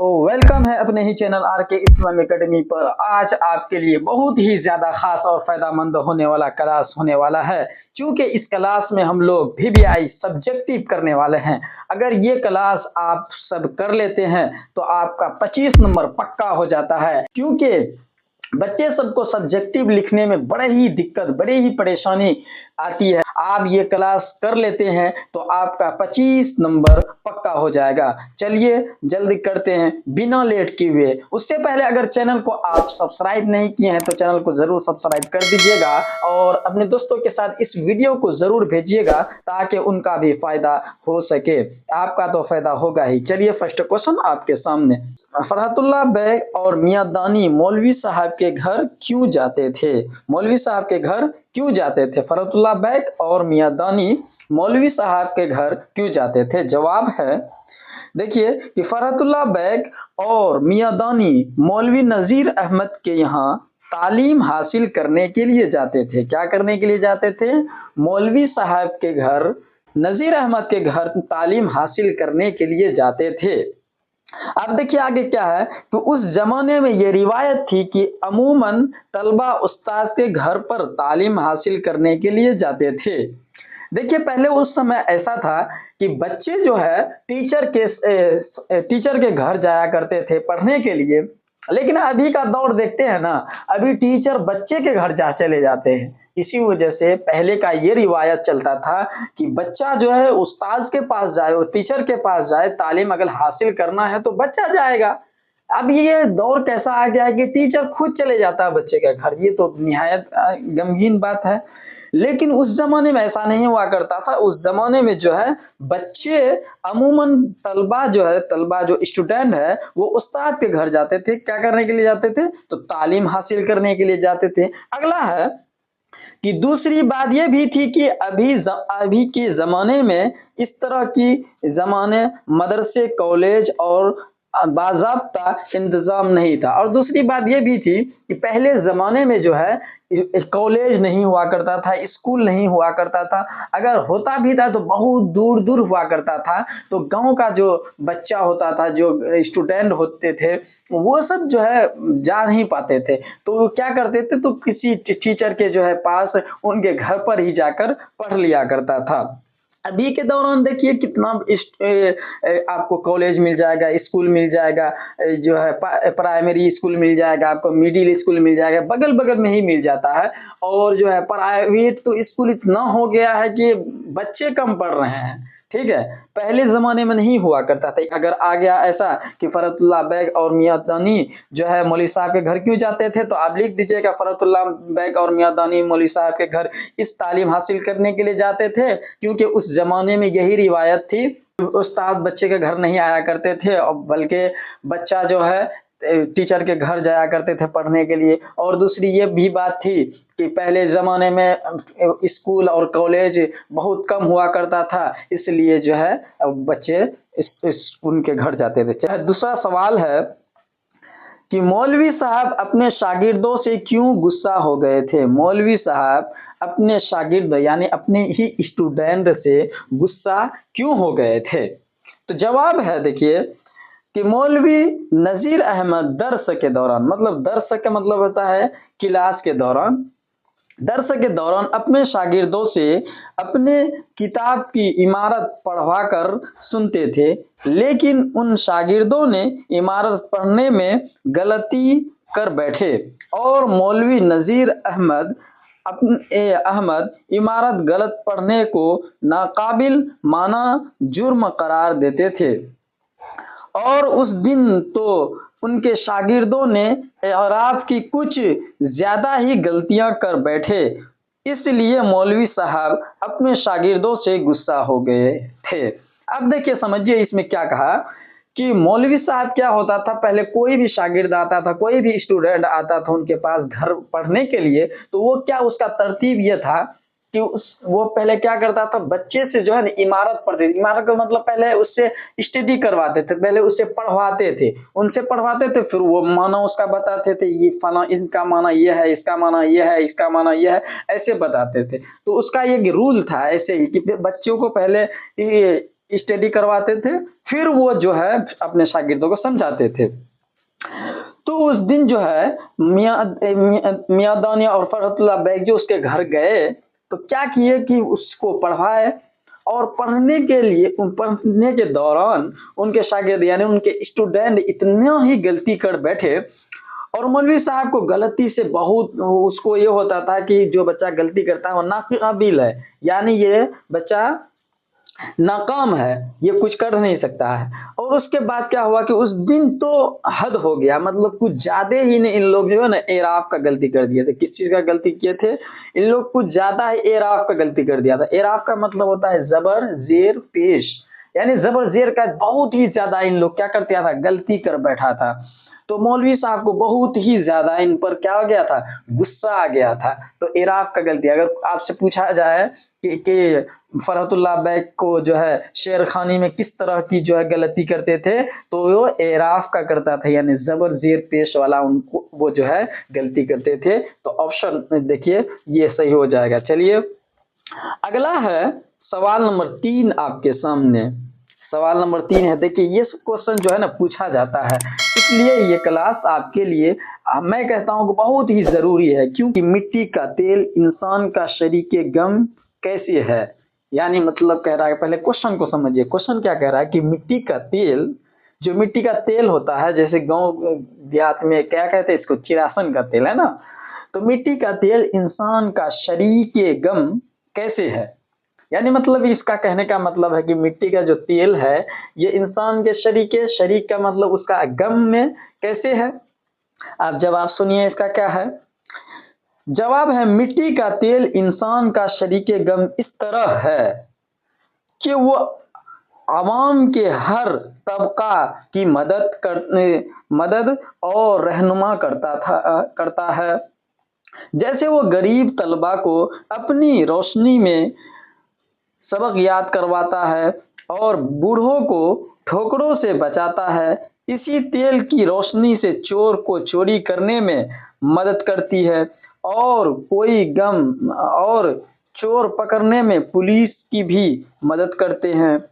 Welcome है अपने ही channel are के इस्लाम एकेडमी पर। आज आपके लिए बहुत ही ज़्यादा खास और फायदेमंद होने वाला क्लास होने वाला है, क्योंकि इस क्लास में हम लोग VBI सब्जेक्टिव करने वाले हैं। अगर ये क्लास आप सब कर लेते हैं तो आपका 25 नंबर पक्का हो जाता है, क्योंकि बच्चे सबको सब्जेक्टिव लिखने में बड़े ही दिक्कत, बड़ी ही परेशानी आती है। आप ये क्लास कर लेते हैं तो आपका 25 नंबर पक्का हो जाएगा। चलिए जल्दी करते हैं बिना लेट किए हुए। उससे पहले अगर चैनल को आप सब्सक्राइब नहीं किए हैं तो चैनल को जरूर सब्सक्राइब कर दीजिएगा और अपने दोस्तों के साथ इस वीडियो को जरूर भेजिएगा ताकि उनका भी फायदा हो सके। आपका तो फायदा होगा ही। चलिए फर्स्ट क्वेश्चन आपके सामने। फरहतुल्लाह बैग और मियां दानी मौलवी साहब के घर क्यों जाते थे? मौलवी साहब के घर क्यों जाते थे? फरहतुल्लाह बैग और मियां दानी मौलवी साहब के घर क्यों जाते थे? जवाब है, देखिए कि फरहतुल्लाह बैग और मियां दानी मौलवी नजीर अहमद के यहाँ तालीम हासिल करने के लिए जाते थे। क्या करने के लिए जाते थे? मौलवी साहब के घर, नजीर अहमद के घर तालीम हासिल करने के लिए जाते थे। अब देखिए आगे क्या है कि उस जमाने में ये रिवायत थी कि अमूमन तलबा उस्ताद के घर पर तालीम हासिल करने के लिए जाते थे। देखिए पहले उस समय ऐसा था कि बच्चे जो है टीचर के घर जाया करते थे पढ़ने के लिए, लेकिन अभी का दौर देखते हैं ना, अभी टीचर बच्चे के घर जा चले जाते हैं। इसी वजह से पहले का ये रिवायत चलता था कि बच्चा जो है उस्ताद के पास जाए और टीचर के पास जाए, तालीम अगर हासिल करना है तो बच्चा जाएगा। अब ये दौर कैसा आ गया है कि टीचर खुद चले जाता है बच्चे के घर। ये तो निहायत गमगीन बात है। लेकिन उस जमाने में ऐसा नहीं हुआ करता था। उस जमाने में जो है बच्चे अमूमन तलबा जो स्टूडेंट है वो उस्ताद के घर जाते थे। क्या करने के लिए जाते थे? तो तालीम हासिल करने के लिए जाते थे। अगला है कि दूसरी बात यह भी थी कि अभी के ज़माने में इस तरह की ज़माने मदरसे, कॉलेज और बाज़ाब्ता इंतज़ाम नहीं था। और दूसरी बात यह भी थी कि पहले ज़माने में जो है कॉलेज नहीं हुआ करता था, स्कूल नहीं हुआ करता था। अगर होता भी था तो बहुत दूर दूर हुआ करता था। तो गांव का जो बच्चा होता था, जो स्टूडेंट होते थे, वो सब जो है जा नहीं पाते थे। तो वो क्या करते थे, तो किसी टीचर के जो है पास उनके घर पर ही जाकर पढ़ लिया करता था। अभी के दौरान देखिए कितना आपको कॉलेज मिल जाएगा, स्कूल मिल जाएगा, जो है प्राइमरी स्कूल मिल जाएगा, आपको मिडिल स्कूल मिल जाएगा, बगल बगल में ही मिल जाता है। और जो है प्राइवेट तो स्कूल इतना हो गया है कि बच्चे कम पढ़ रहे हैं। ठीक है, पहले जमाने में नहीं हुआ करता था। अगर आ गया ऐसा कि फरहतुल्लाह बैग और मियां दानी जो है मौलवी साहब के घर क्यों जाते थे, तो आप लिख दीजिएगा फरहतुल्लाह बैग और मियां दानी मौलवी साहब के घर इस तालीम हासिल करने के लिए जाते थे, क्योंकि उस जमाने में यही रिवायत थी। उस्ताद बच्चे के घर नहीं आया करते थे, और बल्कि बच्चा जो है टीचर के घर जाया करते थे पढ़ने के लिए। और दूसरी ये भी बात थी कि पहले ज़माने में स्कूल और कॉलेज बहुत कम हुआ करता था, इसलिए जो है बच्चे उनके घर जाते थे। दूसरा सवाल है कि मौलवी साहब अपने शागिर्दों से क्यों गुस्सा हो गए थे? मौलवी साहब अपने शागिर्द यानी अपने ही स्टूडेंट से गुस्सा क्यों हो गए थे? तो जवाब है, देखिए कि मौलवी नजीर अहमद दर्स के दौरान, मतलब दर्स का मतलब होता है क्लास के दौरान, दर्स के दौरान अपने शागिर्दों से अपने किताब की इमारत पढ़वा कर सुनते थे, लेकिन उन शागिर्दों ने इमारत पढ़ने में गलती कर बैठे और मौलवी नजीर अहमद इमारत गलत पढ़ने को नाकाबिल माना जुर्म करार देते थे। और उस दिन तो उनके शागिर्दों ने एराब की कुछ ज्यादा ही गलतियां कर बैठे, इसलिए मौलवी साहब अपने शागिर्दों से गुस्सा हो गए थे। अब देखिए समझिए इसमें क्या कहा कि मौलवी साहब क्या होता था, पहले कोई भी शागिर्द आता था, कोई भी स्टूडेंट आता था उनके पास घर पढ़ने के लिए, तो वो क्या उसका तरतीब ये था कि वो पहले क्या करता था, बच्चे से जो है ना इमारत पढ़ते थे। इमारत का मतलब पहले उससे स्टडी करवाते थे, पहले उससे पढ़वाते थे, उनसे पढ़वाते थे, फिर वो माना उसका बताते थे, ये फला इनका माना ये है, इसका माना ये है, इसका माना ये है, ऐसे बताते थे। तो उसका ये रूल था ऐसे ही कि बच्चों को पहले स्टडी करवाते थे, फिर वो जो है अपने शागिर्दों को समझाते थे। तो उस दिन जो है मियां दानिया और फरहतुल्लाह बैग जो उसके घर गए तो क्या किए कि उसको पढ़वाए, और पढ़ने के दौरान उनके शागिर्द यानी उनके स्टूडेंट इतना ही गलती कर बैठे, और मौलवी साहब को गलती से बहुत उसको ये होता था कि जो बच्चा गलती करता है वो नाकाबिल है, यानी ये बच्चा नाकाम है, ये कुछ कर नहीं सकता है। और उसके बाद क्या हुआ कि उस दिन तो हद हो गया, मतलब कुछ ज्यादा ही ने इन लोग जो है ना एराफ का गलती कर दिए थे। किस चीज का गलती किए थे? इन लोग कुछ ज्यादा ही एराफ का गलती कर दिया था। एराफ का मतलब होता है जबर जेर पेश, यानी जबर जेर का बहुत ही ज्यादा इन लोग क्या कर दिया था, गलती कर बैठा था। तो मौलवी साहब को बहुत ही ज्यादा इन पर क्या हो गया था, गुस्सा आ गया था। तो एराफ का गलती, अगर आपसे पूछा जाए कि फरहतुल्लाह बैग को जो है शेर खानी में किस तरह की जो है गलती करते थे, तो वो एराफ का करता था, यानी जबर जेर पेश वाला उनको वो जो है गलती करते थे। तो ऑप्शन देखिए ये सही हो जाएगा। चलिए अगला है सवाल नंबर 3 आपके सामने। सवाल नंबर 3 है, देखिए ये क्वेश्चन जो है ना पूछा जाता है, इसलिए ये क्लास आपके लिए मैं कहता हूँ कि बहुत ही जरूरी है, क्योंकि मिट्टी का तेल इंसान का शरीके गम कैसे है। यानी मतलब कह रहा है, पहले क्वेश्चन को समझिए। क्वेश्चन क्या कह रहा है कि मिट्टी का तेल, जो मिट्टी का तेल होता है, जैसे गांव देहात में क्या कहते हैं इसको, किरासन का तेल है ना, तो मिट्टी का तेल इंसान का शरीके गम कैसे है। यानी मतलब इसका कहने का मतलब है कि मिट्टी का जो तेल है ये इंसान के शरीक का मतलब उसका गम में कैसे है। आप जवाब सुनिए इसका क्या है। जवाब है मिट्टी का तेल इंसान का शरीके गम इस तरह है कि वो आवाम के हर तबका की मदद और रहनुमा करता है। जैसे वो गरीब तलबा को अपनी रोशनी में सबक याद करवाता है और बूढ़ों को ठोकरों से बचाता है, इसी तेल की रोशनी से चोर को चोरी करने में मदद करती है, और चोर पकड़ने में पुलिस की भी मदद करते हैं।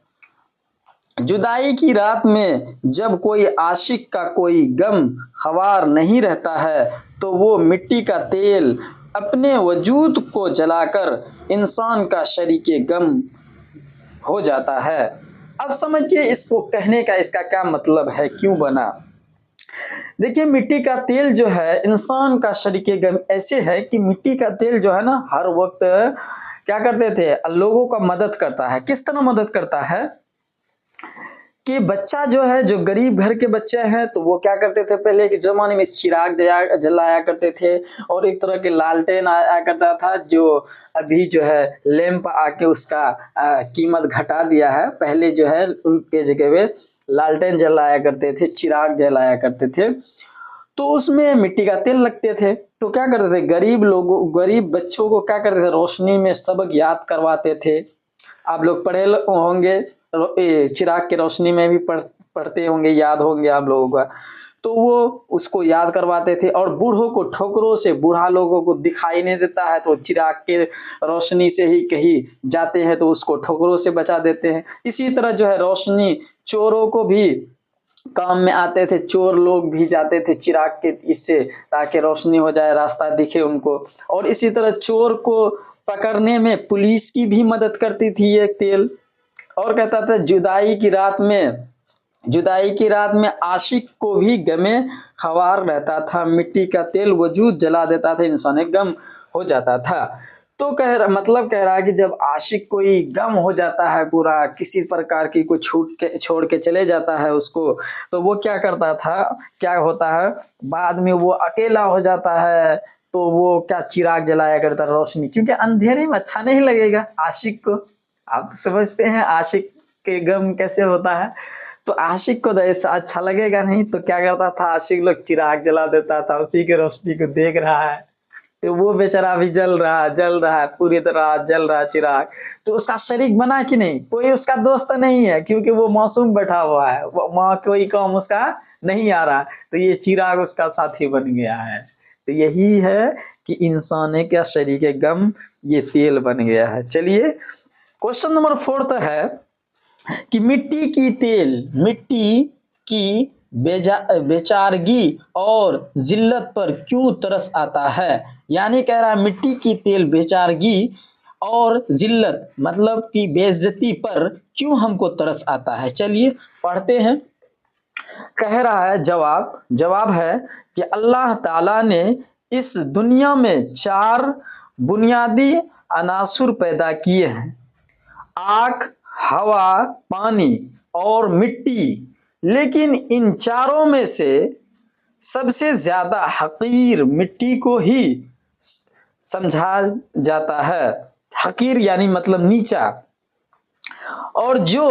जुदाई की रात में जब कोई आशिक का कोई गम ख्वार नहीं रहता है, तो वो मिट्टी का तेल अपने वजूद को जलाकर इंसान का शरीके गम हो जाता है। अब समझिए इसको कहने का इसका क्या मतलब है, क्यों बना। देखिए मिट्टी का तेल जो है इंसान का शरीके गम ऐसे है कि मिट्टी का तेल जो है ना हर वक्त क्या करते थे, लोगों का मदद करता है। किस तरह मदद करता है कि बच्चा जो है, जो गरीब घर के बच्चे हैं, तो वो क्या करते थे, पहले के जमाने में चिराग जलाया करते थे, और एक तरह के लालटेन आया करता था, जो अभी जो है लैंप आके उसका कीमत घटा दिया है। पहले जो है उनके जगह पे लालटेन जलाया करते थे, चिराग जलाया करते थे, तो उसमें मिट्टी का तेल लगते थे। तो क्या करते थे, गरीब बच्चों को क्या करते थे, रोशनी में सबक याद करवाते थे। आप लोग पढ़े होंगे, चिराग की रोशनी में भी पढ़ते होंगे, याद होंगे आप लोगों का। तो वो उसको याद करवाते थे, और बूढ़ों को ठोकरों से, बूढ़ा लोगों को दिखाई नहीं देता है तो चिराग के रोशनी से ही कहीं जाते हैं तो उसको ठोकरों से बचा देते हैं। इसी तरह जो है रोशनी चोरों को भी काम में आते थे, चोर लोग भी जाते थे चिराग के इससे, ताकि रोशनी हो जाए, रास्ता दिखे उनको। और इसी तरह चोर को पकड़ने में पुलिस की भी मदद करती थी ये तेल। और कहता था जुदाई की रात में आशिक को भी गमे ख्वार रहता था, मिट्टी का तेल वजूद जला देता था, इंसान गम हो जाता था। तो कह रहा है कि जब आशिक कोई गम हो जाता है पूरा, किसी प्रकार की कोई छोड़ के चले जाता है उसको, तो वो क्या करता था, क्या होता है, बाद में वो अकेला हो जाता है, तो वो क्या चिराग जलाया करता रोशनी, क्योंकि अंधेरे में अच्छा नहीं लगेगा आशिक को। आप समझते हैं आशिक के गम कैसे होता है। तो आशिक को तो ऐसा अच्छा लगेगा नहीं, तो क्या करता था, आशिक लोग चिराग जला देता था, उसी के रोशनी को देख रहा है, तो वो बेचारा भी जल रहा है पूरी तरह जल रहा चिराग। तो उसका शरीक बना कि नहीं, कोई उसका दोस्त नहीं है, क्योंकि वो मासूम बैठा हुआ है, वहां कोई काम उसका नहीं आ रहा, तो ये चिराग उसका साथी बन गया है। तो यही है कि इंसान का शरीक गम ये तेल बन गया है। चलिए क्वेश्चन नंबर 4 है کہ مٹی کی بیچارگی اور ذلت پر کیوں ترس آتا ہے. یعنی کہہ رہا ہے مٹی کی تیل بیچارگی اور ذلت مطلب کہ بے عزتی پر کیوں ہم کو ترس آتا ہے. چلیے پڑھتے ہیں. کہہ رہا ہے جواب ہے کہ اللہ تعالیٰ نے اس دنیا میں 4 بنیادی عناصر پیدا کیے ہیں: آگ، ہوا، پانی اور مٹی. لیکن ان چاروں میں سے سب سے زیادہ حقیر مٹی کو ہی سمجھا جاتا ہے. حقیر یعنی مطلب نیچا. اور جو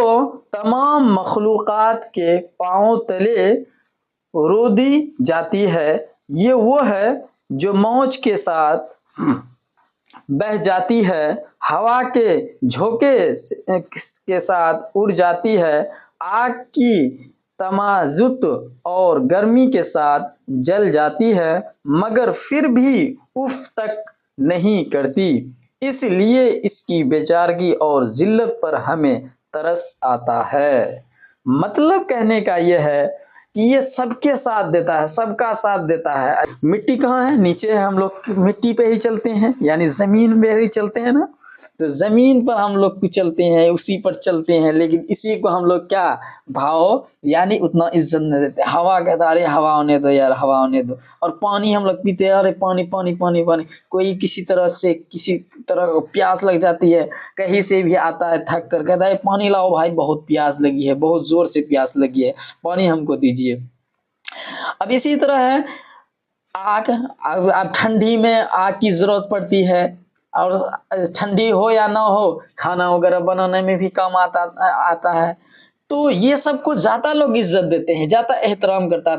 تمام مخلوقات کے پاؤں تلے رودی جاتی ہے، یہ وہ ہے جو موج کے ساتھ بہہ جاتی ہے، ہوا کے جھونکے کے ساتھ اڑ جاتی ہے، آگ کی تمازت اور گرمی کے ساتھ جل جاتی ہے، مگر پھر بھی اف تک نہیں کرتی. اس لیے اس کی بیچارگی اور ذلت پر ہمیں ترس آتا ہے. مطلب کہنے کا یہ ہے کہ یہ سب کے ساتھ دیتا ہے، سب کا ساتھ دیتا ہے. مٹی کہاں ہے؟ نیچے ہے. ہم لوگ مٹی پہ ہی چلتے ہیں، یعنی زمین پہ ہی چلتے ہیں نا. تو زمین پر ہم لوگ چلتے ہیں، اسی پر چلتے ہیں، لیکن اسی کو ہم لوگ کیا بھاؤ یعنی اتنا عزت نہیں دیتے. ہوا کہتا ہے ارے ہوا ہونے دو یار، ہوا ہونے دو. اور پانی ہم لوگ پیتے ہیں، ارے پانی پانی پانی پانی. کوئی کسی طرح پیاس لگ جاتی ہے، کہیں سے بھی آتا ہے تھک کر، کہتا ہے پانی لاؤ بھائی، بہت پیاس لگی ہے، بہت زور سے پیاس لگی ہے، پانی ہم کو دیجیے. اب اسی طرح ہے آگ. اب ٹھنڈی میں آگ کی ضرورت پڑتی ہے، اور ٹھنڈی ہو یا نہ ہو کھانا وغیرہ بنانے میں بھی کام آتا ہے. تو یہ سب کو زیادہ لوگ عزت دیتے ہیں، زیادہ احترام کرتا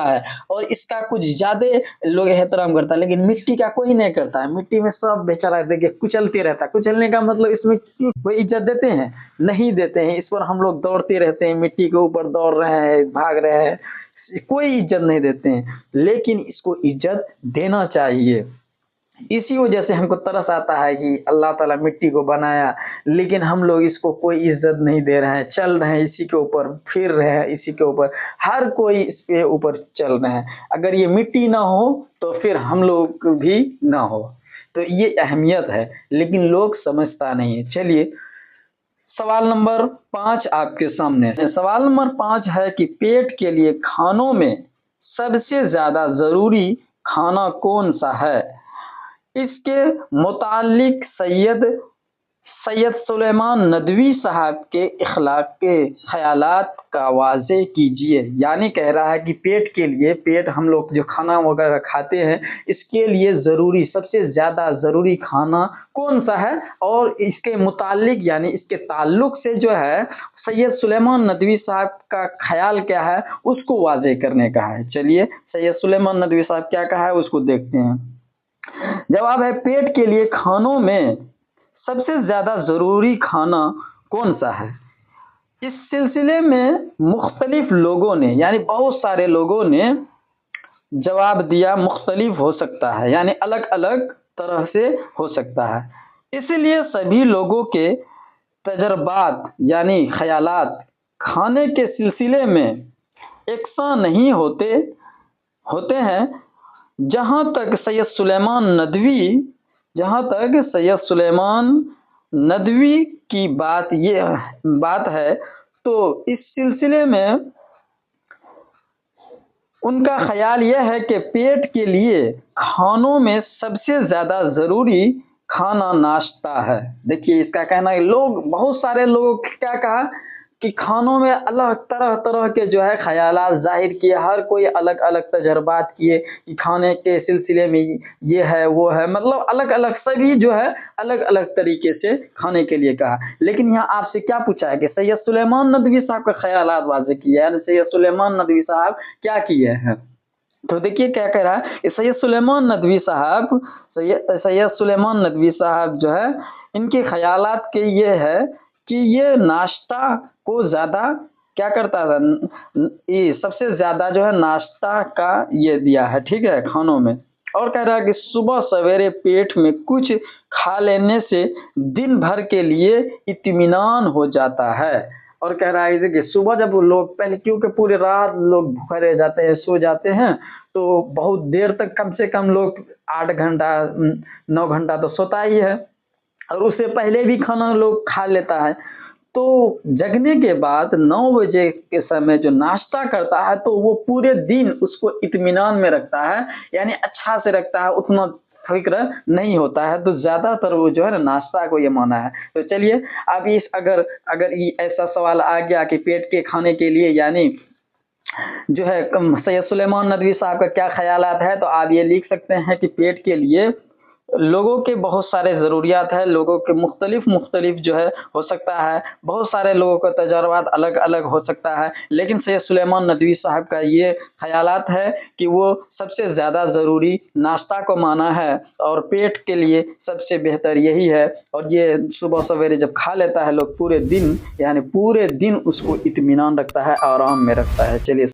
ہے، اور اس کا کچھ زیادہ لوگ احترام کرتا ہے. لیکن مٹی کا کوئی نہیں کرتا ہے. مٹی میں سب بیچارہ دیکھے کچلتے رہتا ہے. کچلنے کا مطلب اس میں کوئی عزت دیتے ہیں؟ نہیں دیتے ہیں. اس پر ہم لوگ دوڑتے رہتے ہیں، مٹی کے اوپر دوڑ رہے ہیں، بھاگ رہے ہیں، کوئی عزت نہیں دیتے ہیں. لیکن اس کو عزت دینا چاہیے. اسی وجہ سے ہم کو ترس آتا ہے کہ اللہ تعالیٰ مٹی کو بنایا، لیکن ہم لوگ اس کو کوئی عزت نہیں دے رہے ہیں، چل رہے ہیں اسی کے اوپر، پھر رہے ہیں اسی کے اوپر، ہر کوئی اس کے اوپر چل رہے ہیں. اگر یہ مٹی نہ ہو تو پھر ہم لوگ بھی نہ ہو. تو یہ اہمیت ہے، لیکن لوگ سمجھتا نہیں ہے. چلیے سوال نمبر 5 آپ کے سامنے. سوال نمبر 5 ہے کہ پیٹ کے لیے کھانوں میں سب سے زیادہ ضروری کھانا کون سا ہے؟ اس کے متعلق سید سلیمان ندوی صاحب کے اخلاق کے خیالات کا واضح کیجیے. یعنی کہہ رہا ہے کہ پیٹ ہم لوگ جو کھانا وغیرہ کھاتے ہیں، اس کے لیے ضروری سب سے زیادہ ضروری کھانا کون سا ہے، اور اس کے متعلق یعنی اس کے تعلق سے جو ہے سید سلیمان ندوی صاحب کا خیال کیا ہے، اس کو واضح کرنے کا ہے. چلیے سید سلیمان ندوی صاحب کیا کہا ہے اس کو دیکھتے ہیں. جواب ہے پیٹ کے لیے کھانوں میں سب سے زیادہ ضروری کھانا کون سا ہے؟ اس سلسلے میں مختلف لوگوں نے یعنی بہت سارے لوگوں نے جواب دیا. مختلف ہو سکتا ہے یعنی الگ الگ طرح سے ہو سکتا ہے. اس لیے سبھی لوگوں کے تجربات یعنی خیالات کھانے کے سلسلے میں یکساں نہیں ہوتے ہیں. جہاں تک سید سلیمان ندوی کی بات ہے تو اس سلسلے میں ان کا خیال یہ ہے کہ پیٹ کے لیے کھانوں میں سب سے زیادہ ضروری کھانا ناشتہ ہے. دیکھیے اس کا کہنا ہے، بہت سارے لوگوں کیا کہا کہ کھانوں میں الگ طرح کے جو ہے خیالات ظاہر کیے، ہر کوئی الگ الگ تجربات کیے کہ کھانے کے سلسلے میں یہ ہے وہ ہے، مطلب الگ الگ سبھی جو ہے الگ الگ طریقے سے کھانے کے لیے کہا. لیکن یہاں آپ سے کیا پوچھا ہے کہ سید سلیمان ندوی صاحب کا خیالات واضح کیا ہے، سید سلیمان ندوی صاحب کیا کیے ہیں. تو دیکھیے کیا کہہ رہا ہے. سید سلیمان ندوی صاحب جو ہے ان کے خیالات کے یہ ہے کہ یہ ناشتہ کو زیادہ کیا کرتا تھا، سب سے زیادہ جو ہے ناشتہ کا یہ دیا ہے. ٹھیک ہے، کھانوں میں اور कह रहा है कि सुबह सवेरे पेट में कुछ खा लेने से दिन भर के लिए इत्मीनान हो जाता है। और कह रहा है कि सुबह जब लोग पहले, क्योंकि पूरी रात लोग भूखे रह जाते हैं, सो जाते हैं, तो बहुत देर तक, कम से कम लोग 8 घंटा 9 घंटा तो सोता ही है, और उससे पहले भी खाना लोग खा लेता है। तो जगने के बाद 9 बजे के समय जो नाश्ता करता है तो वो पूरे दिन उसको इत्मीनान में रखता है, यानी अच्छा से रखता है, उतना फिक्र नहीं होता है। तो ज्यादातर वो जो है ना नाश्ता को ये माना है। तो चलिए अब इस अगर अगर ये ऐसा सवाल आ गया कि पेट के खाने के लिए यानी जो है सैयद सुलेमान नदवी साहब का क्या ख्यालात है, तो आप ये लिख सकते हैं कि पेट के लिए लोगों के बहुत सारे ज़रूरियात है, लोगों के मुख्तलिफ जो है हो सकता है, बहुत सारे लोगों का तजर्बात अलग अलग हो सकता है, लेकिन सैयद सुलेमान नदवी साहब का ये ख्यालात है कि वो सबसे ज़्यादा ज़रूरी नाश्ता को माना है और पेट के लिए सबसे बेहतर यही है। और ये सुबह सवेरे जब खा लेता है लोग पूरे दिन, यानी पूरे दिन उसको इत्मीनान रखता है, आराम में रखता है। चलिए।